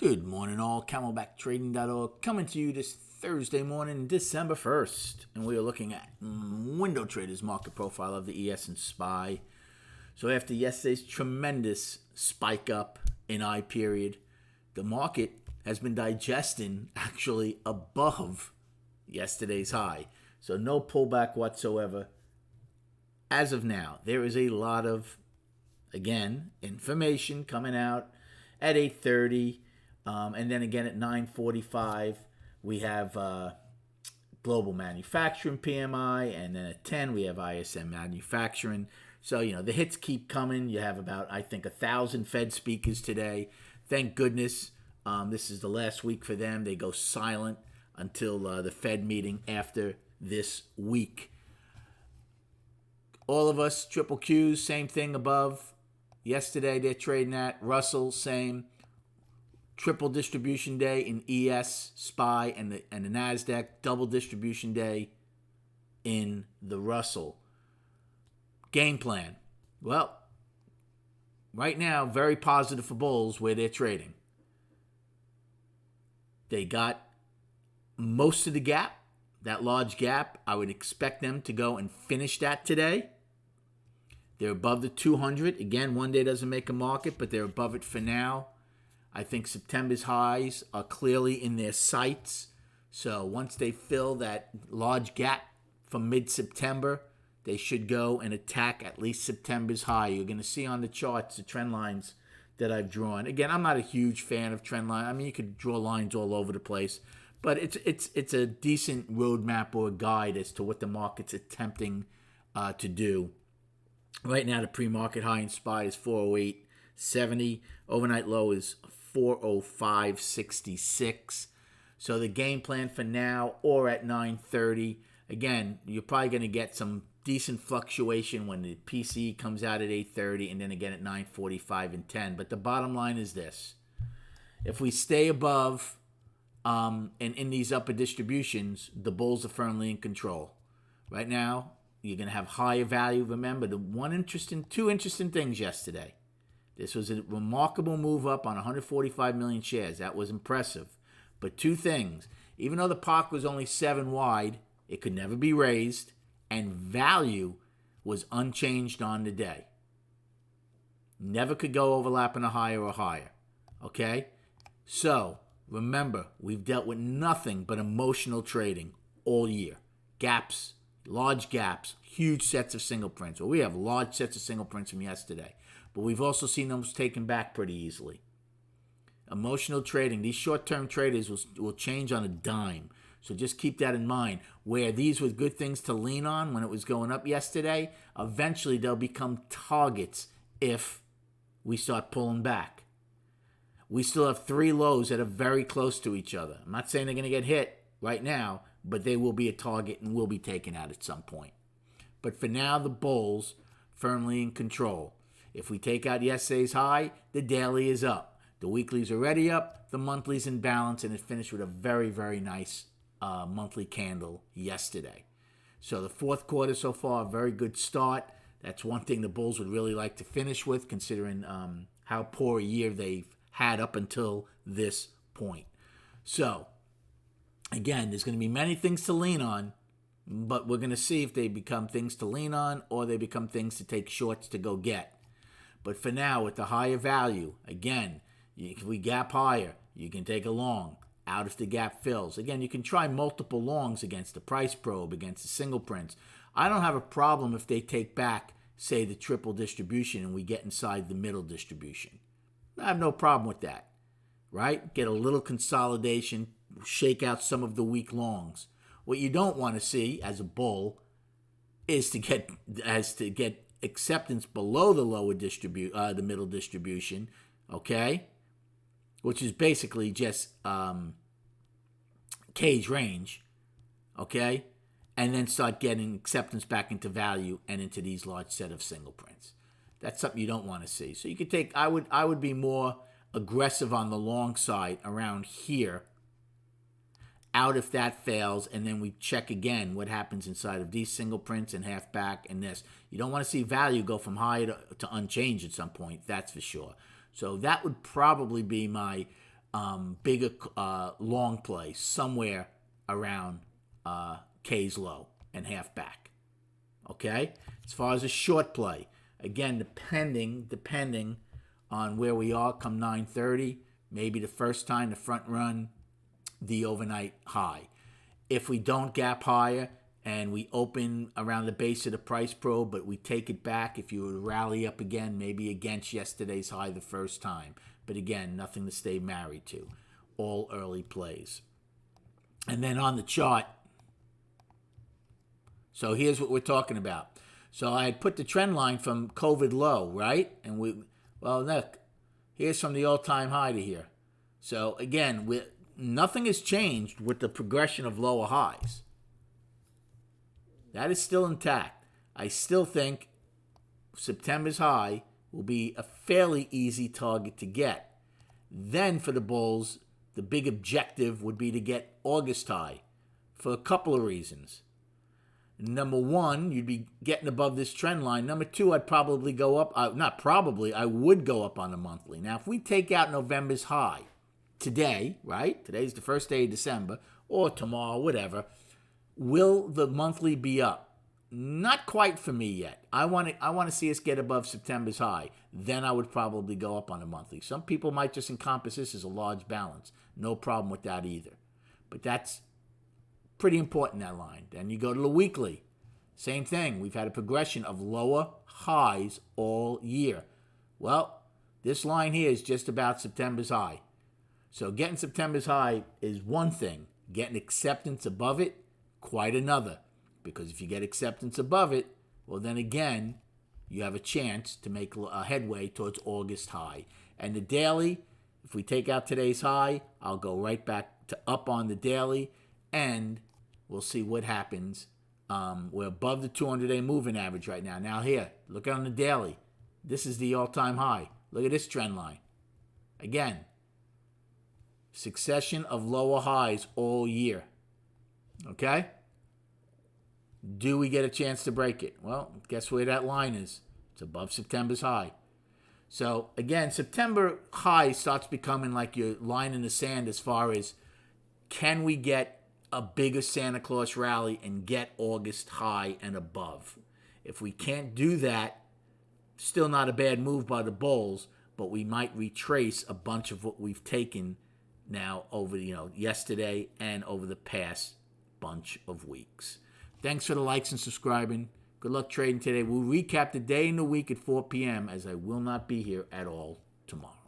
Good morning, all. CamelbackTrading.org coming to you this Thursday morning, December 1st. And we are looking at Window Trader's market profile of the ES and SPY. So after yesterday's tremendous spike up in I period, the market has been digesting actually above yesterday's high. So no pullback whatsoever. As of now, there is a lot of, again, information coming out at 8:30. And then again at 9:45, we have global manufacturing PMI, and then at 10 we have ISM manufacturing. So, the hits keep coming. You have about, I think, 1,000 Fed speakers today. Thank goodness this is the last week for them. They go silent until the Fed meeting after this week. All of us, triple Qs, same thing above. Yesterday they're trading at. Russell, same. Triple distribution day in ES, SPY, and the NASDAQ. Double distribution day in the Russell. Game plan. Well, right now, very positive for bulls where they're trading. They got most of the gap, that large gap. I would expect them to go and finish that today. They're above the 200. Again, one day doesn't make a market, but they're above it for now. I think September's highs are clearly in their sights. So once they fill that large gap from mid-September, they should go and attack at least September's high. You're going to see on the charts the trend lines that I've drawn. Again, I'm not a huge fan of trend line. I mean, you could draw lines all over the place, but it's a decent roadmap or a guide as to what the market's attempting to do. Right now, the pre-market high in SPY is 408.70. Overnight low is 405.66. So the game plan for now or at 9:30. Again, you're probably going to get some decent fluctuation when the PCE comes out at 8:30 and then again at 9:45 and 10. But the bottom line is this. If we stay above and in these upper distributions, the bulls are firmly in control. Right now, you're going to have higher value. Remember, two interesting things yesterday. This was a remarkable move up on 145 million shares. That was impressive. But two things. Even though the POC was only 7 wide, it could never be raised, and value was unchanged on the day. Never could go overlapping a higher or higher. Okay? So, remember, we've dealt with nothing but emotional trading all year. Gaps, large gaps, huge sets of single prints. Well, we have large sets of single prints from yesterday. But we've also seen those taken back pretty easily. Emotional trading. These short-term traders will change on a dime. So just keep that in mind. Where these were good things to lean on when it was going up yesterday, eventually they'll become targets if we start pulling back. We still have 3 lows that are very close to each other. I'm not saying they're going to get hit right now, but they will be a target and will be taken out at some point. But for now, the bulls firmly in control. If we take out yesterday's high, the daily is up. The weekly's already up. The monthly's in balance, and it finished with a very, very nice monthly candle yesterday. So the fourth quarter so far, a very good start. That's one thing the bulls would really like to finish with, considering how poor a year they've had up until this point. So, again, there's going to be many things to lean on, but we're going to see if they become things to lean on or they become things to take shorts to go get. But for now, with the higher value, again, if we gap higher, you can take a long out if the gap fills. Again, you can try multiple longs against the price probe, against the single prints. I don't have a problem if they take back, say, the triple distribution and we get inside the middle distribution. I have no problem with that, right? Get a little consolidation, shake out some of the weak longs. What you don't want to see as a bull is to get acceptance below the the middle distribution, okay, which is basically just cage range, okay, and then start getting acceptance back into value and into these large set of single prints. That's something you don't want to see. So you could take. I would be more aggressive on the long side around here. Out if that fails, and then we check again what happens inside of these single prints and half back and this. You don't want to see value go from high to unchanged at some point, that's for sure. So that would probably be my bigger long play somewhere around K's low and half back. Okay? As far as a short play, again, depending on where we are come 9:30, maybe the first time to front run the overnight high. If we don't gap higher and we open around the base of the price probe, but we take it back, if you rally up again, maybe against yesterday's high the first time. But again, nothing to stay married to. All early plays. And then on the chart, so here's what we're talking about. So I had put the trend line from COVID low, right? And look, here's from the all-time high to here. So again, nothing has changed with the progression of lower highs. That is still intact. I still think September's high will be a fairly easy target to get. Then for the bulls, the big objective would be to get August high for a couple of reasons. Number one, you'd be getting above this trend line. Number two, I'd probably go up. I would go up on the monthly. Now, if we take out November's high today, right? Today's the first day of December, or tomorrow, whatever. Will the monthly be up? Not quite for me yet. I want to see us get above September's high. Then I would probably go up on the monthly. Some people might just encompass this as a large balance. No problem with that either. But that's pretty important, that line. Then you go to the weekly. Same thing. We've had a progression of lower highs all year. Well, this line here is just about September's high. So getting September's high is one thing. Getting acceptance above it, quite another. Because if you get acceptance above it, well, then again, you have a chance to make a headway towards August high. And the daily, if we take out today's high, I'll go right back to up on the daily, and we'll see what happens. We're above the 200-day moving average right now. Now here, look on the daily. This is the all-time high. Look at this trend line. Again, succession of lower highs all year. Okay? Do we get a chance to break it? Well, guess where that line is? It's above September's high. So, again, September high starts becoming like your line in the sand as far as can we get a bigger Santa Claus rally and get August high and above. If we can't do that, still not a bad move by the bulls, but we might retrace a bunch of what we've taken now over, yesterday and over the past bunch of weeks. Thanks for the likes and subscribing. Good luck trading today. We'll recap the day and the week at 4 p.m. as I will not be here at all tomorrow.